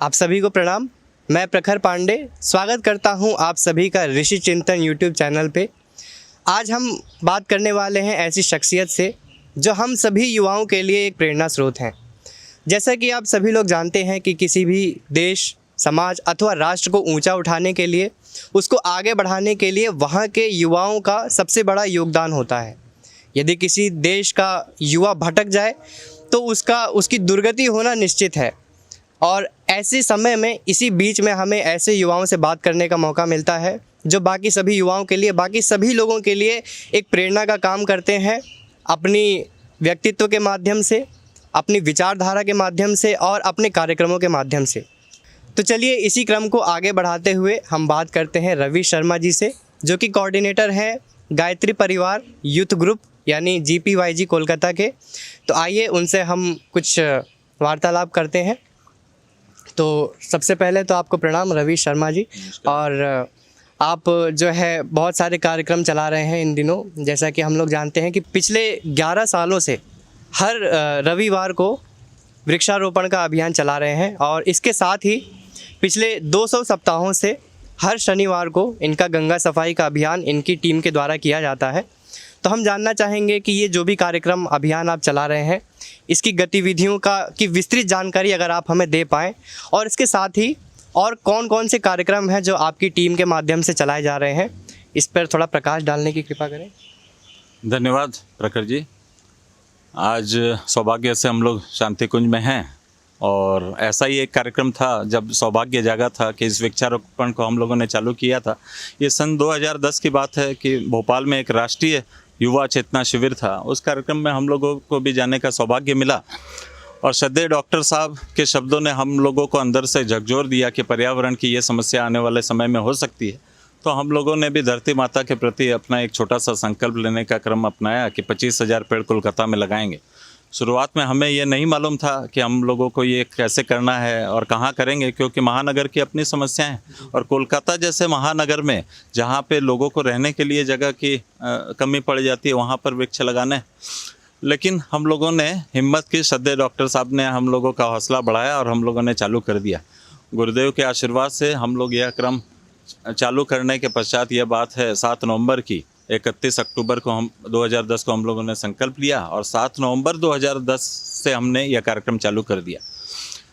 आप सभी को प्रणाम। मैं प्रखर पांडे स्वागत करता हूं आप सभी का ऋषि चिंतन यूट्यूब चैनल पे। आज हम बात करने वाले हैं ऐसी शख्सियत से जो हम सभी युवाओं के लिए एक प्रेरणा स्रोत हैं। जैसा कि आप सभी लोग जानते हैं कि किसी भी देश, समाज अथवा राष्ट्र को ऊंचा उठाने के लिए, उसको आगे बढ़ाने के लिए वहाँ के युवाओं का सबसे बड़ा योगदान होता है। यदि किसी देश का युवा भटक जाए तो उसकी दुर्गति होना निश्चित है। और ऐसे समय में, इसी बीच में हमें ऐसे युवाओं से बात करने का मौका मिलता है जो बाकी सभी युवाओं के लिए, बाकी सभी लोगों के लिए एक प्रेरणा का काम करते हैं, अपनी व्यक्तित्व के माध्यम से, अपनी विचारधारा के माध्यम से और अपने कार्यक्रमों के माध्यम से। तो चलिए इसी क्रम को आगे बढ़ाते हुए हम बात करते हैं रवि शर्मा जी से, जो कि कोऑर्डिनेटर हैं गायत्री परिवार यूथ ग्रुप यानी GPYG कोलकाता के। तो आइए उनसे हम कुछ वार्तालाप करते हैं। तो सबसे पहले तो आपको प्रणाम रवि शर्मा जी। और आप जो है बहुत सारे कार्यक्रम चला रहे हैं इन दिनों। जैसा कि हम लोग जानते हैं कि पिछले 11 सालों से हर रविवार को वृक्षारोपण का अभियान चला रहे हैं, और इसके साथ ही पिछले 200 सप्ताहों से हर शनिवार को इनका गंगा सफाई का अभियान इनकी टीम के द्वारा किया जाता है। तो हम जानना चाहेंगे कि ये जो भी कार्यक्रम अभियान आप चला रहे हैं, इसकी गतिविधियों की विस्तृत जानकारी अगर आप हमें दे पाएँ, और इसके साथ ही और कौन कौन से कार्यक्रम हैं जो आपकी टीम के माध्यम से चलाए जा रहे हैं, इस पर थोड़ा प्रकाश डालने की कृपा करें। धन्यवाद प्रखर जी। आज सौभाग्य से हम लोग शांति कुंज में हैं, और ऐसा ही एक कार्यक्रम था जब सौभाग्य जागा था कि इस वृक्षारोपण को हम लोगों ने चालू किया था। ये सन 2010 की बात है कि भोपाल में एक राष्ट्रीय युवा चेतना शिविर था। उस कार्यक्रम में हम लोगों को भी जाने का सौभाग्य मिला, और श्रद्धेय डॉक्टर साहब के शब्दों ने हम लोगों को अंदर से झकझोर दिया कि पर्यावरण की ये समस्या आने वाले समय में हो सकती है। तो हम लोगों ने भी धरती माता के प्रति अपना एक छोटा सा संकल्प लेने का क्रम अपनाया कि 25,000 पेड़ कोलकाता में लगाएंगे। शुरुआत में हमें ये नहीं मालूम था कि हम लोगों को ये कैसे करना है और कहाँ करेंगे, क्योंकि महानगर की अपनी समस्याएं हैं, और कोलकाता जैसे महानगर में जहाँ पे लोगों को रहने के लिए जगह की कमी पड़ जाती है, वहाँ पर वृक्ष लगाने। लेकिन हम लोगों ने हिम्मत की, श्रद्धेय डॉक्टर साहब ने हम लोगों का हौसला बढ़ाया और हम लोगों ने चालू कर दिया। गुरुदेव के आशीर्वाद से हम लोग यह क्रम चालू करने के पश्चात, यह बात है 7 नवंबर की, 31 अक्टूबर को 2010 को हम लोगों ने संकल्प लिया, और 7 नवंबर 2010 से हमने यह कार्यक्रम चालू कर दिया।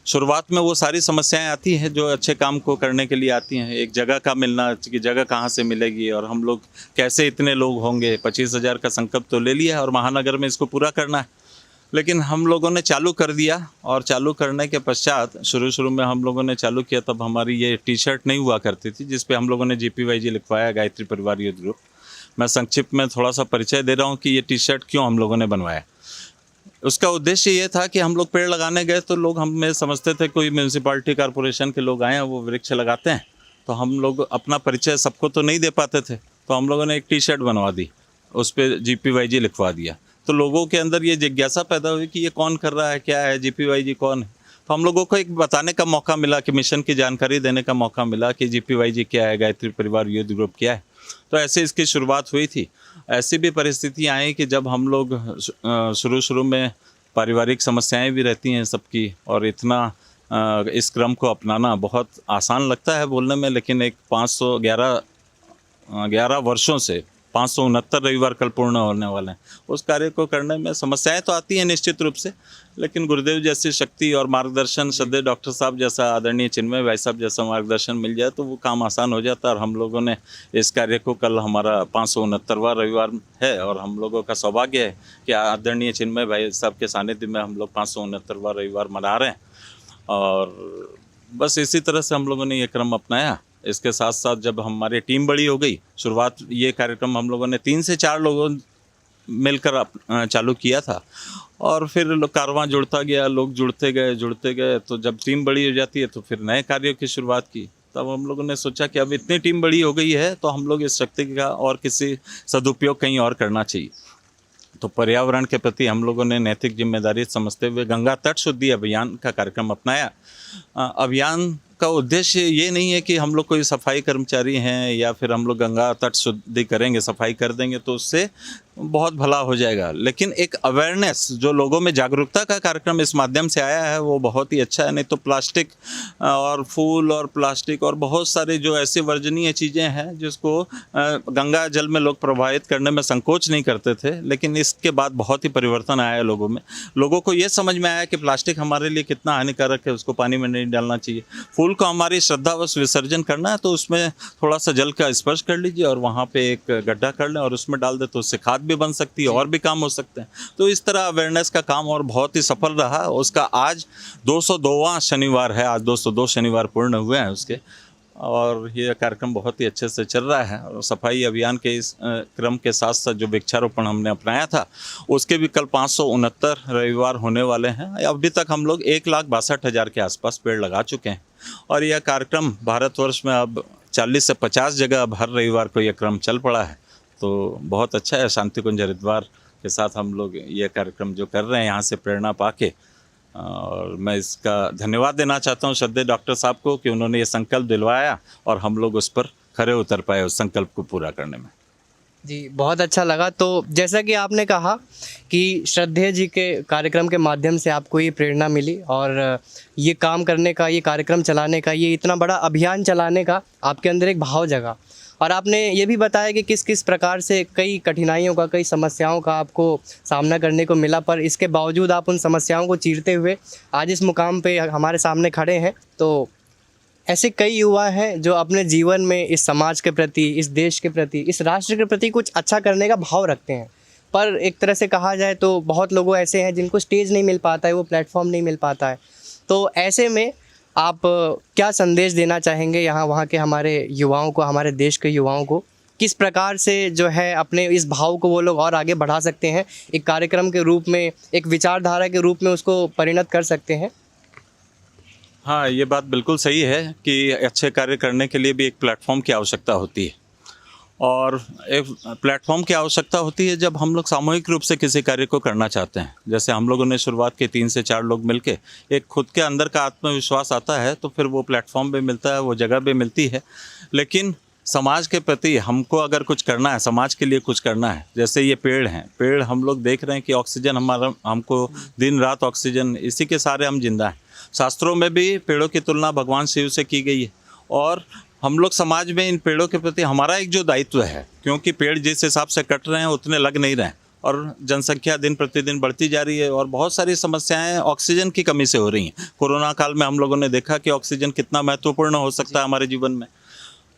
शुरुआत में वो सारी समस्याएं आती हैं जो अच्छे काम को करने के लिए आती हैं। एक जगह का मिलना, कि जगह कहाँ से मिलेगी और हम लोग कैसे, इतने लोग होंगे, 25,000 का संकल्प तो ले लिया और महानगर में इसको पूरा करना है। लेकिन हम लोगों ने चालू कर दिया, और चालू करने के पश्चात शुरू में हम लोगों ने चालू किया, तब हमारी ये टी-शर्ट नहीं हुआ करती थी जिस पे हम लोगों ने GPYG लिखवाया, गायत्री परिवार यूथ ग्रुप। मैं संक्षिप्त में थोड़ा सा परिचय दे रहा हूँ कि ये टी-शर्ट क्यों हम लोगों ने बनवाया। उसका उद्देश्य ये था कि हम लोग पेड़ लगाने गए तो लोग हमें समझते थे कोई म्यूनसिपालिटी कॉरपोरेशन के लोग आए हैं, वो वृक्ष लगाते हैं, तो हम लोग अपना परिचय सबको तो नहीं दे पाते थे। तो हम लोगों ने एक टी-शर्ट बनवा दी, उस पर GPYG लिखवा दिया। तो लोगों के अंदर ये जिज्ञासा पैदा हुई कि ये कौन कर रहा है, क्या है, GPYG कौन है। तो हम लोगों को एक बताने का मौका मिला, कि मिशन की जानकारी देने का मौका मिला कि GPYG क्या है, गायत्री परिवार यूथ ग्रुप क्या है। तो ऐसे इसकी शुरुआत हुई थी। ऐसी भी परिस्थिति आई कि जब हम लोग शुरू में पारिवारिक समस्याएं भी रहती हैं सबकी, और इतना इस क्रम को अपनाना बहुत आसान लगता है बोलने में, लेकिन एक 511 वर्षों से 569 रविवार कल पूर्ण होने वाले हैं, उस कार्य को करने में समस्याएं तो आती हैं निश्चित रूप से। लेकिन गुरुदेव जैसी शक्ति और मार्गदर्शन, श्रद्धेय डॉक्टर साहब जैसा, आदरणीय चिन्मय भाई साहब जैसा मार्गदर्शन मिल जाए तो वो काम आसान हो जाता है। और हम लोगों ने इस कार्य को, कल हमारा 569वां रविवार है, और हम लोगों का सौभाग्य है कि आदरणीय चिन्मय भाई साहब के सानिध्य में हम लोग 569वां रविवार मना रहे हैं। और बस इसी तरह से हम लोगों ने ये क्रम अपनाया। इसके साथ साथ जब हमारी टीम बड़ी हो गई, शुरुआत ये कार्यक्रम हम लोगों ने 3 से 4 लोगों मिलकर चालू किया था, और फिर कारवां जुड़ता गया, लोग जुड़ते गए। तो जब टीम बड़ी हो जाती है तो फिर नए कार्यों की शुरुआत की। तब हम लोगों ने सोचा कि अब इतनी टीम बड़ी हो गई है तो हम लोग इस शक्ति का और किसी सदुपयोग कहीं और करना चाहिए। तो पर्यावरण के प्रति हम लोगों ने नैतिक जिम्मेदारी समझते हुए गंगा तट शुद्धि अभियान का कार्यक्रम अपनाया। अभियान का उद्देश्य ये नहीं है कि हम लोग कोई सफाई कर्मचारी हैं या फिर हम लोग गंगा तट शुद्धि करेंगे, सफाई कर देंगे तो उससे बहुत भला हो जाएगा। लेकिन एक अवेयरनेस जो लोगों में जागरूकता का कार्यक्रम इस माध्यम से आया है वो बहुत ही अच्छा है। नहीं तो प्लास्टिक और फूल और प्लास्टिक और बहुत सारे जो ऐसी वर्जनीय चीज़ें हैं जिसको गंगा जल में लोग प्रवाहित करने में संकोच नहीं करते थे, लेकिन इसके बाद बहुत ही परिवर्तन आया है लोगों में। लोगों को ये समझ में आया कि प्लास्टिक हमारे लिए कितना हानिकारक है, उसको पानी में नहीं डालना चाहिए। फूल को हमारी श्रद्धावश विसर्जन करना है तो उसमें थोड़ा सा जल का स्पर्श कर लीजिए और वहाँ पे एक गड्ढा कर लें और उसमें डाल दे तो उससे खाद भी बन सकती है और भी काम हो सकते हैं। तो इस तरह अवेयरनेस का काम और बहुत ही सफल रहा। उसका आज 202वां शनिवार है, आज 202 शनिवार पूर्ण हुए हैं उसके, और ये कार्यक्रम बहुत ही अच्छे से चल रहा है। और सफाई अभियान के इस क्रम के साथ साथ जो वृक्षारोपण हमने अपनाया था उसके भी कल 569 रविवार होने वाले हैं। अभी तक हम लोग 1,62,000 के आसपास पेड़ लगा चुके हैं और यह कार्यक्रम भारतवर्ष में अब 40 से 50 जगह अब हर रविवार को यह क्रम चल पड़ा है। तो बहुत अच्छा है। शांति कुंज हरिद्वार के साथ हम लोग ये कार्यक्रम जो कर रहे हैं यहाँ से प्रेरणा पाके, और मैं इसका धन्यवाद देना चाहता हूँ श्रद्धेय डॉक्टर साहब को कि उन्होंने ये संकल्प दिलवाया और हम लोग उस पर खरे उतर पाए उस संकल्प को पूरा करने में। जी, बहुत अच्छा लगा। तो जैसा कि आपने कहा कि श्रद्धेय जी के कार्यक्रम के माध्यम से आपको ये प्रेरणा मिली और ये काम करने का, ये कार्यक्रम चलाने का, ये इतना बड़ा अभियान चलाने का आपके अंदर एक भाव जगा। और आपने ये भी बताया कि किस किस प्रकार से कई कठिनाइयों का, कई समस्याओं का आपको सामना करने को मिला, पर इसके बावजूद आप उन समस्याओं को चीरते हुए आज इस मुकाम पे हमारे सामने खड़े हैं। तो ऐसे कई युवा हैं जो अपने जीवन में इस समाज के प्रति, इस देश के प्रति, इस राष्ट्र के प्रति कुछ अच्छा करने का भाव रखते हैं, पर एक तरह से कहा जाए तो बहुत लोग ऐसे हैं जिनको स्टेज नहीं मिल पाता है, वो प्लेटफॉर्म नहीं मिल पाता है। तो ऐसे में आप क्या संदेश देना चाहेंगे यहाँ वहाँ के हमारे युवाओं को, हमारे देश के युवाओं को, किस प्रकार से जो है अपने इस भाव को वो लोग और आगे बढ़ा सकते हैं, एक कार्यक्रम के रूप में, एक विचारधारा के रूप में उसको परिणत कर सकते हैं? हाँ, ये बात बिल्कुल सही है कि अच्छे कार्य करने के लिए भी एक प्लेटफॉर्म की आवश्यकता होती है, और एक प्लेटफॉर्म की आवश्यकता होती है जब हम लोग सामूहिक रूप से किसी कार्य को करना चाहते हैं। जैसे हम लोगों ने शुरुआत की 3 से 4 लोग मिलके, एक खुद के अंदर का आत्मविश्वास आता है तो फिर वो प्लेटफॉर्म भी मिलता है, वो जगह भी मिलती है। लेकिन समाज के प्रति हमको अगर कुछ करना है, समाज के लिए कुछ करना है, जैसे ये पेड़ हैं, पेड़ हम लोग देख रहे हैं कि ऑक्सीजन हमको दिन रात ऑक्सीजन, इसी के सारे हम जिंदा हैं। शास्त्रों में भी पेड़ों की तुलना भगवान शिव से की गई है, और हम लोग समाज में इन पेड़ों के प्रति हमारा एक जो दायित्व है, क्योंकि पेड़ जिस हिसाब से कट रहे हैं उतने लग नहीं रहे हैं और जनसंख्या दिन प्रतिदिन बढ़ती जा रही है और बहुत सारी समस्याएं ऑक्सीजन की कमी से हो रही हैं। कोरोना काल में हम लोगों ने देखा कि ऑक्सीजन कितना महत्वपूर्ण हो सकता है हमारे जीवन में।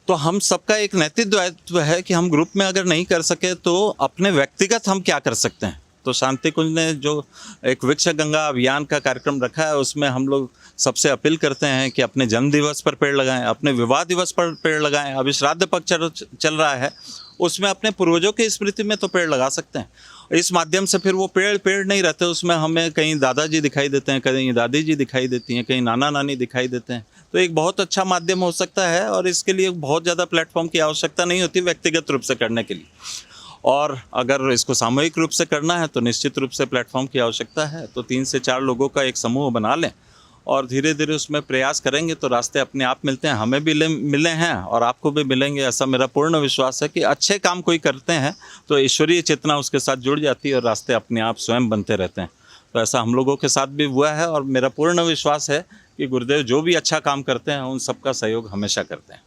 तो हम सबका एक नैतिक दायित्व है कि हम ग्रुप में अगर नहीं कर सके तो अपने व्यक्तिगत हम क्या कर सकते हैं। तो शांति कुंज ने जो एक वृक्ष गंगा अभियान का कार्यक्रम रखा है उसमें हम लोग सबसे अपील करते हैं कि अपने जन्म दिवस पर पेड़ लगाएं, अपने विवाह दिवस पर पेड़ लगाएं। अभी श्राद्ध पक्ष चल रहा है, उसमें अपने पूर्वजों की स्मृति में तो पेड़ लगा सकते हैं। इस माध्यम से फिर वो पेड़ नहीं रहते, उसमें हमें कहीं दादाजी दिखाई देते हैं, कहीं दादी जी दिखाई देती हैं, कहीं नाना नानी दिखाई देते हैं। तो एक बहुत अच्छा माध्यम हो सकता है और इसके लिए बहुत ज़्यादा प्लेटफॉर्म की आवश्यकता नहीं होती व्यक्तिगत रूप से करने के लिए। और अगर इसको सामूहिक रूप से करना है तो निश्चित रूप से प्लेटफॉर्म की आवश्यकता है। तो 3 से 4 लोगों का एक समूह बना लें और धीरे धीरे उसमें प्रयास करेंगे तो रास्ते अपने आप मिलते हैं। हमें भी मिले हैं और आपको भी मिलेंगे, ऐसा मेरा पूर्ण विश्वास है कि अच्छे काम कोई करते हैं तो ईश्वरीय चेतना उसके साथ जुड़ जाती है और रास्ते अपने आप स्वयं बनते रहते हैं। तो ऐसा हम लोगों के साथ भी हुआ है और मेरा पूर्ण विश्वास है कि गुरुदेव जो भी अच्छा काम करते हैं उन सबका सहयोग हमेशा करते हैं।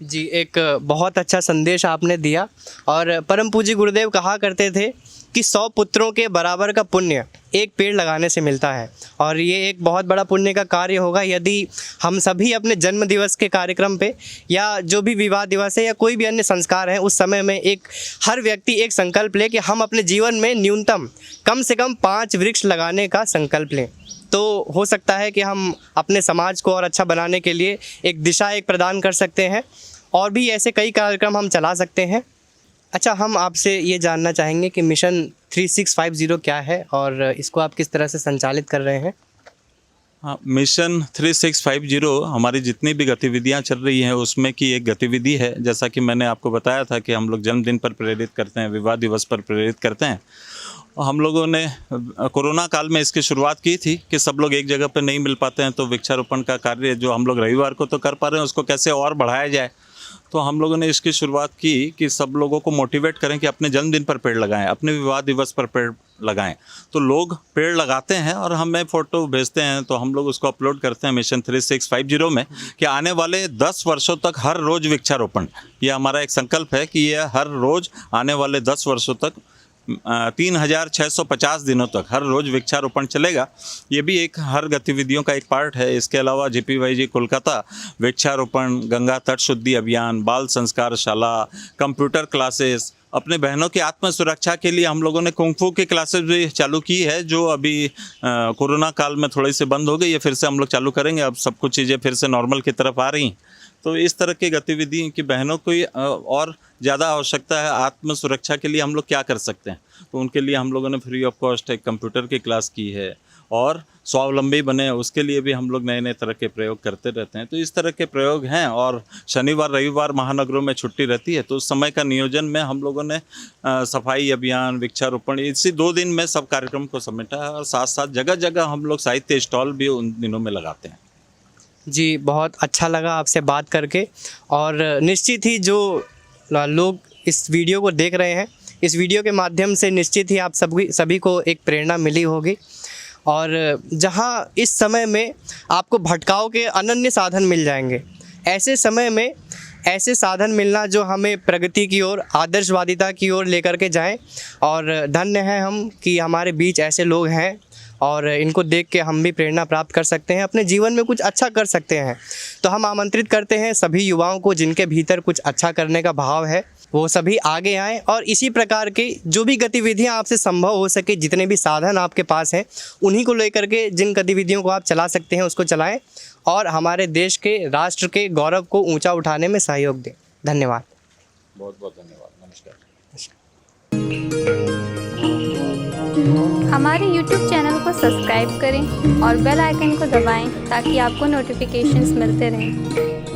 जी, एक बहुत अच्छा संदेश आपने दिया। और परम पूज्य गुरुदेव कहा करते थे कि 100 पुत्रों के बराबर का पुण्य एक पेड़ लगाने से मिलता है, और ये एक बहुत बड़ा पुण्य का कार्य होगा यदि हम सभी अपने जन्म दिवस के कार्यक्रम पे या जो भी विवाह दिवस है या कोई भी अन्य संस्कार है उस समय में एक हर व्यक्ति एक संकल्प ले कि हम अपने जीवन में न्यूनतम कम से कम 5 वृक्ष लगाने का संकल्प लें। तो हो सकता है कि हम अपने समाज को और अच्छा बनाने के लिए एक दिशा एक प्रदान कर सकते हैं, और भी ऐसे कई कार्यक्रम हम चला सकते हैं। अच्छा, हम आपसे ये जानना चाहेंगे कि मिशन 3650 क्या है और इसको आप किस तरह से संचालित कर रहे हैं? हाँ, मिशन 3650 हमारी जितनी भी गतिविधियाँ चल रही हैं उसमें की एक गतिविधि है। जैसा कि मैंने आपको बताया था कि हम लोग जन्मदिन पर प्रेरित करते हैं, विवाह दिवस पर प्रेरित करते हैं, और हम लोगों ने कोरोना काल में इसकी शुरुआत की थी कि सब लोग एक जगह पर नहीं मिल पाते हैं, तो वृक्षारोपण का कार्य जो हम लोग रविवार को तो कर पा रहे हैं उसको कैसे और बढ़ाया जाए। तो हम लोगों ने इसकी शुरुआत की कि सब लोगों को मोटिवेट करें कि अपने जन्मदिन पर पेड़ लगाएं, अपने विवाह दिवस पर पेड़ लगाएं। तो लोग पेड़ लगाते हैं और हमें फ़ोटो भेजते हैं, तो हम लोग उसको अपलोड करते हैं मिशन 3650 में कि आने वाले 10 वर्षों तक हर रोज़ वृक्षारोपण। ये हमारा एक संकल्प है कि ये हर रोज़ आने वाले 10 वर्षों तक 3650 दिनों तक हर रोज़ वृक्षारोपण चलेगा। ये भी एक हर गतिविधियों का एक पार्ट है। इसके अलावा GPYG कोलकाता वृक्षारोपण, गंगा तट शुद्धि अभियान, बाल संस्कार शाला, कंप्यूटर क्लासेस, अपने बहनों की आत्म सुरक्षा के लिए हम लोगों ने कुंग-फू की क्लासेस भी चालू की है, जो अभी कोरोना काल में थोड़ी सी बंद हो गई है। फिर से हम लोग चालू करेंगे, अब सब कुछ चीज़ें फिर से नॉर्मल की तरफ आ रही हैं। तो इस तरह की गतिविधि की बहनों को और ज़्यादा आवश्यकता है, आत्म सुरक्षा के लिए हम लोग क्या कर सकते हैं, तो उनके लिए हम लोगों ने फ्री ऑफ कॉस्ट एक कंप्यूटर की क्लास की है। और स्वावलंबी बने उसके लिए भी हम लोग नए नए तरह के प्रयोग करते रहते हैं। तो इस तरह के प्रयोग हैं। और शनिवार रविवार महानगरों में छुट्टी रहती है, तो उस समय का नियोजन में हम लोगों ने सफाई अभियान, वृक्षारोपण, इसी 2 दिन में सब कार्यक्रम को समेटा है। और साथ साथ जगह जगह हम लोग साहित्य स्टॉल भी उन दिनों में लगाते हैं। जी, बहुत अच्छा लगा आपसे बात करके। और निश्चित ही जो लोग इस वीडियो को देख रहे हैं, इस वीडियो के माध्यम से निश्चित ही आप सभी को एक प्रेरणा मिली होगी। और जहां इस समय में आपको भटकाव के अनन्य साधन मिल जाएंगे, ऐसे समय में ऐसे साधन मिलना जो हमें प्रगति की ओर, आदर्शवादिता की ओर लेकर के जाएं। और धन्य हैं हम कि हमारे बीच ऐसे लोग हैं और इनको देख के हम भी प्रेरणा प्राप्त कर सकते हैं, अपने जीवन में कुछ अच्छा कर सकते हैं। तो हम आमंत्रित करते हैं सभी युवाओं को जिनके भीतर कुछ अच्छा करने का भाव है, वो सभी आगे आएँ और इसी प्रकार की जो भी गतिविधियां आपसे संभव हो सके, जितने भी साधन आपके पास हैं, उन्हीं को लेकर के जिन गतिविधियों को आप चला सकते हैं उसको चलाएं और हमारे देश के, राष्ट्र के गौरव को ऊंचा उठाने में सहयोग दें। धन्यवाद। बहुत बहुत धन्यवाद। नमस्कार। हमारे YouTube चैनल को सब्सक्राइब करें और बेल आइकन को दबाएं ताकि आपको नोटिफिकेशंस मिलते रहें।